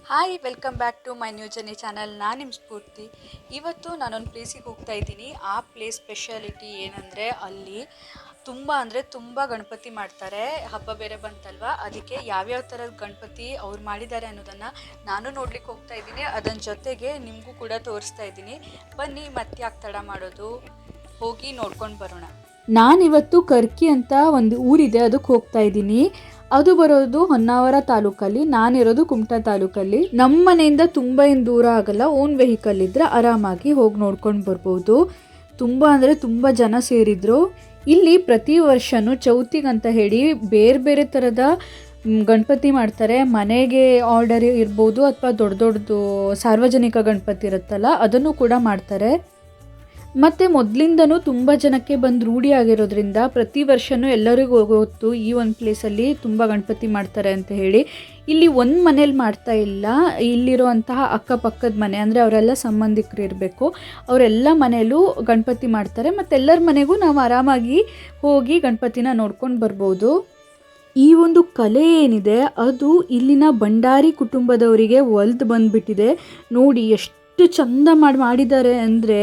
Hi welcome back to my new journey channel. ನಾನು ನಿಮ್ಮ ಸ್ಫೂರ್ತಿ. ಇವತ್ತು ನಾನೊಂದು ಪ್ಲೇಸಿಗೆ ಹೋಗ್ತಾ ಇದ್ದೀನಿ. ಆ ಪ್ಲೇಸ್ ಸ್ಪೆಷಾಲಿಟಿ ಏನಂದರೆ ಅಲ್ಲಿ ತುಂಬ ಗಣಪತಿ ಮಾಡ್ತಾರೆ. ಹಬ್ಬ ಬೇರೆ ಬಂತಲ್ವ, ಅದಕ್ಕೆ ಯಾವ್ಯಾವ ಥರದ ಗಣಪತಿ ಅವ್ರು ಮಾಡಿದ್ದಾರೆ ಅನ್ನೋದನ್ನು ನಾನು ನೋಡ್ಲಿಕ್ಕೆ ಹೋಗ್ತಾ ಇದ್ದೀನಿ. ಅದನ್ನ ಜೊತೆಗೆ ನಿಮಗೂ ಕೂಡ ತೋರಿಸ್ತಾ ಇದ್ದೀನಿ. ಬನ್ನಿ ಮತ್ತೆ ಯಾಕೆ ತಡ ಮಾಡೋದು, ಹೋಗಿ ನೋಡ್ಕೊಂಡು ಬರೋಣ. ನಾನಿವತ್ತು ಕರ್ಕಿ ಅಂತ ಒಂದು ಊರಿದೆ, ಅದಕ್ಕೆ ಹೋಗ್ತಾ ಇದ್ದೀನಿ. ಅದು ಬರೋದು ಹೊನ್ನಾವರ ತಾಲೂಕಲ್ಲಿ, ನಾನಿರೋದು ಕುಮಟಾ ತಾಲೂಕಲ್ಲಿ. ನಮ್ಮ ಮನೆಯಿಂದ ತುಂಬ ಏನು ದೂರ ಆಗಲ್ಲ. ಓನ್ ವೆಹಿಕಲ್ ಇದ್ದರೆ ಆರಾಮಾಗಿ ಹೋಗಿ ನೋಡ್ಕೊಂಡು ಬರ್ಬೋದು. ತುಂಬ ಜನ ಸೇರಿದ್ರು. ಇಲ್ಲಿ ಪ್ರತಿ ವರ್ಷವೂ ಚೌತಿಗಂತ ಹೇಳಿ ಬೇರೆ ಬೇರೆ ಥರದ ಗಣಪತಿ ಮಾಡ್ತಾರೆ. ಮನೆಗೆ ಆರ್ಡರ್ ಇರ್ಬೋದು ಅಥವಾ ದೊಡ್ಡದು ಸಾರ್ವಜನಿಕ ಗಣಪತಿ ಇರುತ್ತಲ್ಲ, ಅದನ್ನು ಕೂಡ ಮಾಡ್ತಾರೆ. ಮತ್ತು ಮೊದಲಿಂದನೂ ತುಂಬ ಜನಕ್ಕೆ ಬಂದು ರೂಢಿ ಆಗಿರೋದ್ರಿಂದ ಪ್ರತಿ ವರ್ಷವೂ ಎಲ್ಲರಿಗೂ ಗೊತ್ತು ಈ ಒಂದು ಪ್ಲೇಸಲ್ಲಿ ತುಂಬ ಗಣಪತಿ ಮಾಡ್ತಾರೆ ಅಂತ ಹೇಳಿ. ಇಲ್ಲಿ ಒಂದು ಮನೇಲಿ ಮಾಡ್ತಾ ಇಲ್ಲ, ಇಲ್ಲಿರುವಂತಹ ಅಕ್ಕಪಕ್ಕದ ಮನೆ, ಅಂದರೆ ಅವರೆಲ್ಲ ಸಂಬಂಧಿಕರು ಇರಬೇಕು, ಅವರೆಲ್ಲ ಮನೆಯಲ್ಲೂ ಗಣಪತಿ ಮಾಡ್ತಾರೆ. ಮತ್ತು ಎಲ್ಲರ ಮನೆಗೂ ನಾವು ಆರಾಮಾಗಿ ಹೋಗಿ ಗಣಪತಿನ ನೋಡ್ಕೊಂಡು ಬರ್ಬೋದು. ಈ ಒಂದು ಕಲೆ ಏನಿದೆ ಅದು ಇಲ್ಲಿನ ಭಂಡಾರಿ ಕುಟುಂಬದವರಿಗೆ ಒಲ್ದು ಬಂದುಬಿಟ್ಟಿದೆ. ನೋಡಿ ಎಷ್ಟು ಚಂದ ಮಾಡಿದ್ದಾರೆ ಅಂದರೆ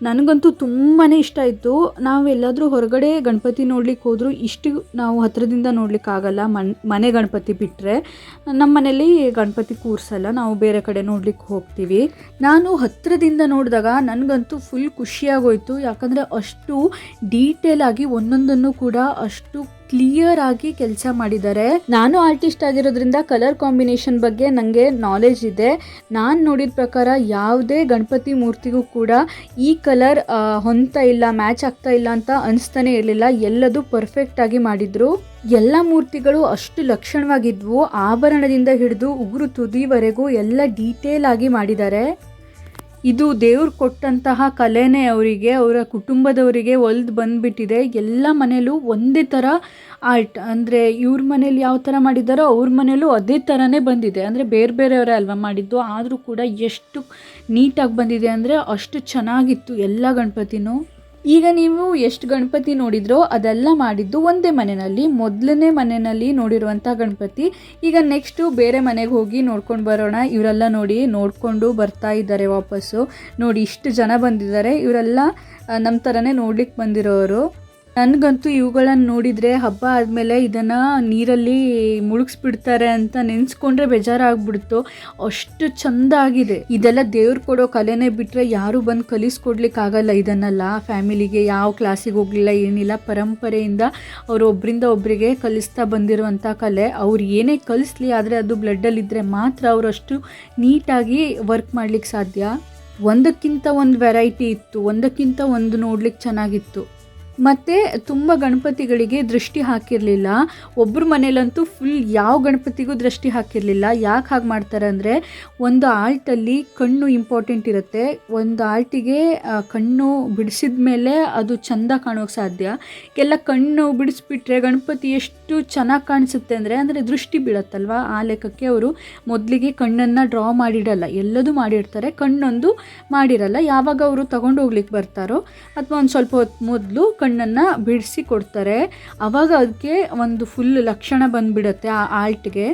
ನನಗಂತೂ ತುಂಬಾ ಇಷ್ಟ ಆಯಿತು. ನಾವೆಲ್ಲಾದರೂ ಹೊರಗಡೆ ಗಣಪತಿ ನೋಡ್ಲಿಕ್ಕೆ ಹೋದರೂ ಇಷ್ಟು ನಾವು ಹತ್ತಿರದಿಂದ ನೋಡ್ಲಿಕ್ಕಾಗಲ್ಲ. ಮನೆ ಗಣಪತಿ ಬಿಟ್ಟರೆ ನಮ್ಮ ಮನೇಲಿ ಗಣಪತಿ ಕೂರಿಸಲ್ಲ, ನಾವು ಬೇರೆ ಕಡೆ ನೋಡ್ಲಿಕ್ಕೆ ಹೋಗ್ತೀವಿ. ನಾನು ಹತ್ತಿರದಿಂದ ನೋಡಿದಾಗ ನನಗಂತೂ ಫುಲ್ ಖುಷಿಯಾಗೋಯ್ತು. ಯಾಕಂದರೆ ಅಷ್ಟು ಡೀಟೇಲ್ ಆಗಿ ಒಂದೊಂದನ್ನು ಕೂಡ ಅಷ್ಟು ಕ್ಲಿಯರ್ ಆಗಿ ಕೆಲಸ ಮಾಡಿದ್ದಾರೆ. ನಾನು ಆರ್ಟಿಸ್ಟ್ ಆಗಿರೋದ್ರಿಂದ ಕಲರ್ ಕಾಂಬಿನೇಷನ್ ಬಗ್ಗೆ ನನಗೆ ನಾಲೆಜ್ ಇದೆ. ನಾನು ನೋಡಿದ ಪ್ರಕಾರ ಯಾವುದೇ ಗಣಪತಿ ಮೂರ್ತಿಗೂ ಕೂಡ ಈ ಕಲರ್ ಹೊಂದ್ತಾ ಇಲ್ಲ, ಮ್ಯಾಚ್ ಆಗ್ತಾ ಇಲ್ಲ ಅಂತ ಅನಿಸ್ತಾನೆ ಇರಲಿಲ್ಲ. ಎಲ್ಲದೂ ಪರ್ಫೆಕ್ಟ್ ಆಗಿ ಮಾಡಿದ್ರು. ಎಲ್ಲ ಮೂರ್ತಿಗಳು ಅಷ್ಟು ಲಕ್ಷಣವಾಗಿದ್ವು. ಆಭರಣದಿಂದ ಹಿಡಿದು ಉಗುರು ತುದಿವರೆಗೂ ಎಲ್ಲ ಡೀಟೇಲ್ ಆಗಿ ಮಾಡಿದ್ದಾರೆ. ಇದು ದೇವ್ರು ಕೊಟ್ಟಂತಹ ಕಲೆನೇ ಅವರಿಗೆ, ಅವರ ಕುಟುಂಬದವರಿಗೆ ಒಲ್ದು ಬಂದುಬಿಟ್ಟಿದೆ. ಎಲ್ಲ ಮನೇಲೂ ಒಂದೇ ಥರ ಆರ್ಟ್, ಅಂದರೆ ಇವ್ರ ಮನೇಲಿ ಯಾವ ಥರ ಮಾಡಿದ್ದಾರೋ ಅವ್ರ ಮನೇಲೂ ಅದೇ ಥರನೇ ಬಂದಿದೆ. ಅಂದರೆ ಬೇರೆ ಬೇರೆಯವರೇ ಅಲ್ವಾ ಮಾಡಿದ್ದು, ಆದರೂ ಕೂಡ ಎಷ್ಟು ನೀಟಾಗಿ ಬಂದಿದೆ ಅಂದರೆ ಅಷ್ಟು ಚೆನ್ನಾಗಿತ್ತು ಎಲ್ಲ ಗಣಪತಿನೂ. ಈಗ ನೀವು ಎಷ್ಟು ಗಣಪತಿ ನೋಡಿದ್ರೋ ಅದೆಲ್ಲ ಮಾಡಿದ್ದು ಒಂದೇ ಮನೆಯಲ್ಲಿ, ಮೊದಲನೇ ಮನೆಯಲ್ಲಿ ನೋಡಿರುವಂಥ ಗಣಪತಿ. ಈಗ ನೆಕ್ಸ್ಟು ಬೇರೆ ಮನೆಗೆ ಹೋಗಿ ನೋಡ್ಕೊಂಡು ಬರೋಣ. ಇವರೆಲ್ಲ ನೋಡಿ ನೋಡಿಕೊಂಡು ಬರ್ತಾ ಇದ್ದಾರೆ ವಾಪಸ್ಸು. ನೋಡಿ ಇಷ್ಟು ಜನ ಬಂದಿದ್ದಾರೆ. ಇವರೆಲ್ಲ ನಮ್ಮ ಥರನೇ ನೋಡ್ಲಿಕ್ಕೆ ಬಂದಿರೋರು. ನನಗಂತೂ ಇವುಗಳನ್ನು ನೋಡಿದರೆ ಹಬ್ಬ ಆದಮೇಲೆ ಇದನ್ನು ನೀರಲ್ಲಿ ಮುಳುಗಿಸ್ಬಿಡ್ತಾರೆ ಅಂತ ನೆನೆಸ್ಕೊಂಡ್ರೆ ಬೇಜಾರಾಗ್ಬಿಡ್ತು. ಅಷ್ಟು ಚೆಂದ ಆಗಿದೆ. ಇದೆಲ್ಲ ದೇವ್ರು ಕೊಡೋ ಕಲೆನೇ ಬಿಟ್ಟರೆ ಯಾರೂ ಬಂದು ಕಲಿಸ್ಕೊಡ್ಲಿಕ್ಕಾಗಲ್ಲ ಇದನ್ನೆಲ್ಲ. ಫ್ಯಾಮಿಲಿಗೆ ಯಾವ ಕ್ಲಾಸಿಗೆ ಹೋಗಲಿಲ್ಲ, ಏನಿಲ್ಲ, ಪರಂಪರೆಯಿಂದ ಅವರು ಒಬ್ಬರಿಂದ ಒಬ್ಬರಿಗೆ ಕಲಿಸ್ತಾ ಬಂದಿರುವಂಥ ಕಲೆ. ಅವ್ರು ಏನೇ ಕಲಿಸ್ಲಿ, ಆದರೆ ಅದು ಬ್ಲಡ್ಡಲ್ಲಿದ್ದರೆ ಮಾತ್ರ ಅವರು ಅಷ್ಟು ನೀಟಾಗಿ ವರ್ಕ್ ಮಾಡ್ಲಿಕ್ಕೆ ಸಾಧ್ಯ. ಒಂದಕ್ಕಿಂತ ಒಂದು ವೆರೈಟಿ ಇತ್ತು, ಒಂದಕ್ಕಿಂತ ಒಂದು ನೋಡ್ಲಿಕ್ಕೆ ಚೆನ್ನಾಗಿತ್ತು. ಮತ್ತು ತುಂಬ ಗಣಪತಿಗಳಿಗೆ ದೃಷ್ಟಿ ಹಾಕಿರಲಿಲ್ಲ. ಒಬ್ಬರ ಮನೇಲಂತೂ ಫುಲ್ ಯಾವ ಗಣಪತಿಗೂ ದೃಷ್ಟಿ ಹಾಕಿರಲಿಲ್ಲ. ಯಾಕೆ ಹಾಗೆ ಮಾಡ್ತಾರೆ ಅಂದರೆ, ಒಂದು ಆಲ್ಟಲ್ಲಿ ಕಣ್ಣು ಇಂಪಾರ್ಟೆಂಟ್ ಇರುತ್ತೆ. ಒಂದು ಆಲ್ಟಿಗೆ ಕಣ್ಣು ಬಿಡಿಸಿದ ಮೇಲೆ ಅದು ಚೆಂದ ಕಾಣೋಕ್ಕೆ ಸಾಧ್ಯ. ಎಲ್ಲ ಕಣ್ಣು ಬಿಡಿಸ್ಬಿಟ್ರೆ ಗಣಪತಿ ಎಷ್ಟು ಚೆನ್ನಾಗಿ ಕಾಣಿಸುತ್ತೆ ಅಂದರೆ ದೃಷ್ಟಿ ಬೀಳತ್ತಲ್ವ. ಆ ಲೆಕ್ಕಕ್ಕೆ ಅವರು ಮೊದಲಿಗೆ ಕಣ್ಣನ್ನು ಡ್ರಾ ಮಾಡಿಡಲ್ಲ, ಎಲ್ಲದೂ ಮಾಡಿರ್ತಾರೆ, ಕಣ್ಣೊಂದು ಮಾಡಿರಲ್ಲ. ಯಾವಾಗ ಅವರು ತಗೊಂಡು ಹೋಗ್ಲಿಕ್ಕೆ ಬರ್ತಾರೋ ಅಥವಾ ಒಂದು ಸ್ವಲ್ಪ ಹೊತ್ತು ಮೊದಲು ಕಣ್ಣನ್ನು ಬಿಡಿಸಿ ಕೊಡ್ತಾರೆ. ಆವಾಗ ಅದಕ್ಕೆ ಒಂದು ಫುಲ್ ಲಕ್ಷಣ ಬಂದುಬಿಡುತ್ತೆ ಆ ಆರ್ಟ್ಗೆ.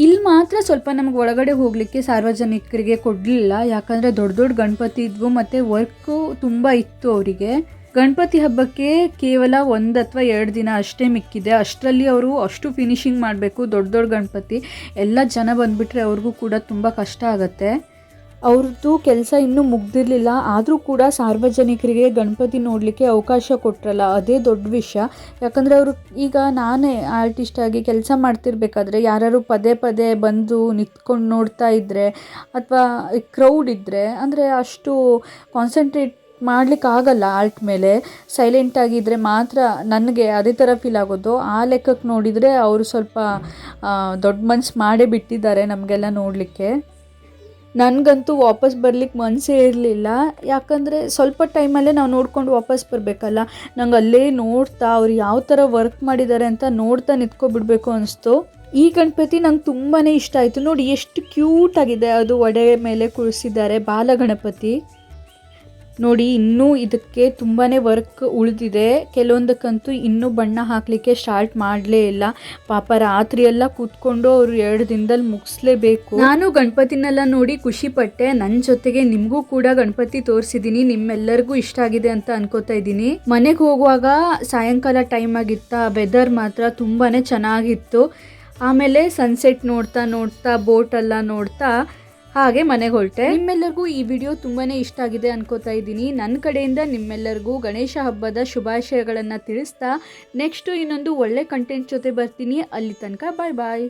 ಇಲ್ಲಿ ಮಾತ್ರ ಸ್ವಲ್ಪ ನಮಗೆ ಒಳಗಡೆ ಹೋಗಲಿಕ್ಕೆ ಸಾರ್ವಜನಿಕರಿಗೆ ಕೊಡಲಿಲ್ಲ. ಯಾಕಂದರೆ ದೊಡ್ಡ ದೊಡ್ಡ ಗಣಪತಿ ಇದ್ವು ಮತ್ತು ವರ್ಕು ತುಂಬ ಇತ್ತು ಅವರಿಗೆ. ಗಣಪತಿ ಹಬ್ಬಕ್ಕೆ ಕೇವಲ 1 ಅಥವಾ 2 ದಿನ ಅಷ್ಟೇ ಮಿಕ್ಕಿದೆ. ಅಷ್ಟರಲ್ಲಿ ಅವರು ಅಷ್ಟು ಫಿನಿಶಿಂಗ್ ಮಾಡಬೇಕು. ದೊಡ್ಡ ದೊಡ್ಡ ಗಣಪತಿ ಎಲ್ಲ ಜನ ಬಂದುಬಿಟ್ರೆ ಅವ್ರಿಗೂ ಕೂಡ ತುಂಬ ಕಷ್ಟ ಆಗುತ್ತೆ. ಅವ್ರದ್ದು ಕೆಲಸ ಇನ್ನೂ ಮುಗ್ದಿರಲಿಲ್ಲ, ಆದರೂ ಕೂಡ ಸಾರ್ವಜನಿಕರಿಗೆ ಗಣಪತಿ ನೋಡಲಿಕ್ಕೆ ಅವಕಾಶ ಕೊಟ್ಟರಲ್ಲ, ಅದೇ ದೊಡ್ಡ ವಿಷಯ. ಯಾಕಂದರೆ ಅವರು, ಈಗ ನಾನೇ ಆರ್ಟಿಸ್ಟಾಗಿ ಕೆಲಸ ಮಾಡ್ತಿರ್ಬೇಕಾದ್ರೆ ಯಾರು ಪದೇ ಪದೇ ಬಂದು ನಿಂತ್ಕೊಂಡು ನೋಡ್ತಾ ಇದ್ದರೆ ಅಥವಾ ಕ್ರೌಡ್ ಇದ್ದರೆ, ಅಂದರೆ ಅಷ್ಟು ಕಾನ್ಸಂಟ್ರೇಟ್ ಮಾಡಲಿಕ್ಕಾಗಲ್ಲ ಆರ್ಟ್ ಮೇಲೆ. ಸೈಲೆಂಟಾಗಿದ್ದರೆ ಮಾತ್ರ ನನಗೆ ಅದೇ ಥರ ಫೀಲ್ ಆಗೋದು. ಆ ಲೆಕ್ಕಕ್ಕೆ ನೋಡಿದರೆ ಅವರು ಸ್ವಲ್ಪ ದೊಡ್ಡ ಮನಸ್ಸು ಮಾಡೇ ಬಿಟ್ಟಿದ್ದಾರೆ ನಮಗೆಲ್ಲ ನೋಡಲಿಕ್ಕೆ. ನನಗಂತೂ ವಾಪಸ್ ಬರ್ಲಿಕ್ಕೆ ಮನಸ್ಸೇ ಇರಲಿಲ್ಲ. ಯಾಕಂದರೆ ಸ್ವಲ್ಪ ಟೈಮಲ್ಲೇ ನಾವು ನೋಡ್ಕೊಂಡು ವಾಪಸ್ ಬರಬೇಕಲ್ಲ. ನಂಗೆ ಅಲ್ಲೇ ನೋಡ್ತಾ ಅವ್ರು ಯಾವ ಥರ ವರ್ಕ್ ಮಾಡಿದ್ದಾರೆ ಅಂತ ನೋಡ್ತಾ ನಿಂತ್ಕೊಬಿಡ್ಬೇಕು ಅನಿಸ್ತು. ಈ ಗಣಪತಿ ನಂಗೆ ತುಂಬಾ ಇಷ್ಟ ಆಯಿತು. ನೋಡಿ ಎಷ್ಟು ಕ್ಯೂಟಾಗಿದೆ. ಅದು ಒಡೆ ಮೇಲೆ ಕುಳಿಸಿದ್ದಾರೆ, ಬಾಲಗಣಪತಿ. ನೋಡಿ ಇನ್ನೂ ಇದಕ್ಕೆ ತುಂಬಾ ವರ್ಕ್ ಉಳಿದಿದೆ. ಕೆಲವೊಂದಕ್ಕಂತೂ ಇನ್ನೂ ಬಣ್ಣ ಹಾಕಲಿಕ್ಕೆ ಸ್ಟಾರ್ಟ್ ಮಾಡಲೇ ಇಲ್ಲ. ಪಾಪ ರಾತ್ರಿ ಎಲ್ಲ ಕೂತ್ಕೊಂಡು ಅವರು 2 ದಿನದಲ್ಲಿ ಮುಗಿಸ್ಲೇಬೇಕು. ನಾನು ಗಣಪತಿನೆಲ್ಲ ನೋಡಿ ಖುಷಿ ಪಟ್ಟೆ. ನನ್ನ ಜೊತೆಗೆ ನಿಮಗೂ ಕೂಡ ಗಣಪತಿ ತೋರಿಸಿದ್ದೀನಿ. ನಿಮ್ಮೆಲ್ಲರಿಗೂ ಇಷ್ಟ ಆಗಿದೆ ಅಂತ ಅನ್ಕೋತಾ ಇದ್ದೀನಿ. ಮನೆಗೆ ಹೋಗುವಾಗ ಸಾಯಂಕಾಲ ಟೈಮ್ ಆಗಿತ್ತ, ವೆದರ್ ಮಾತ್ರ ತುಂಬಾ ಚೆನ್ನಾಗಿತ್ತು. ಆಮೇಲೆ ಸನ್ಸೆಟ್ ನೋಡ್ತಾ ಬೋಟ್ ಎಲ್ಲ ನೋಡ್ತಾ ಹಾಗೆ ಮನೆಗೆ ಹೊರಟೆ. ನಿಮ್ಮೆಲ್ಲರಿಗೂ ಈ ವಿಡಿಯೋ ತುಂಬಾ ಇಷ್ಟ ಆಗಿದೆ ಅನ್ಕೋತಾ ಇದ್ದೀನಿ. ನನ್ನ ಕಡೆಯಿಂದ ನಿಮ್ಮೆಲ್ಲರಿಗೂ ಗಣೇಶ ಹಬ್ಬದ ಶುಭಾಶಯಗಳನ್ನು ತಿಳಿಸ್ತಾ ನೆಕ್ಸ್ಟ್ ಇನ್ನೊಂದು ಒಳ್ಳೆ ಕಂಟೆಂಟ್ ಜೊತೆ ಬರ್ತೀನಿ. ಅಲ್ಲಿ ತನಕ ಬಾಯ್ ಬಾಯ್.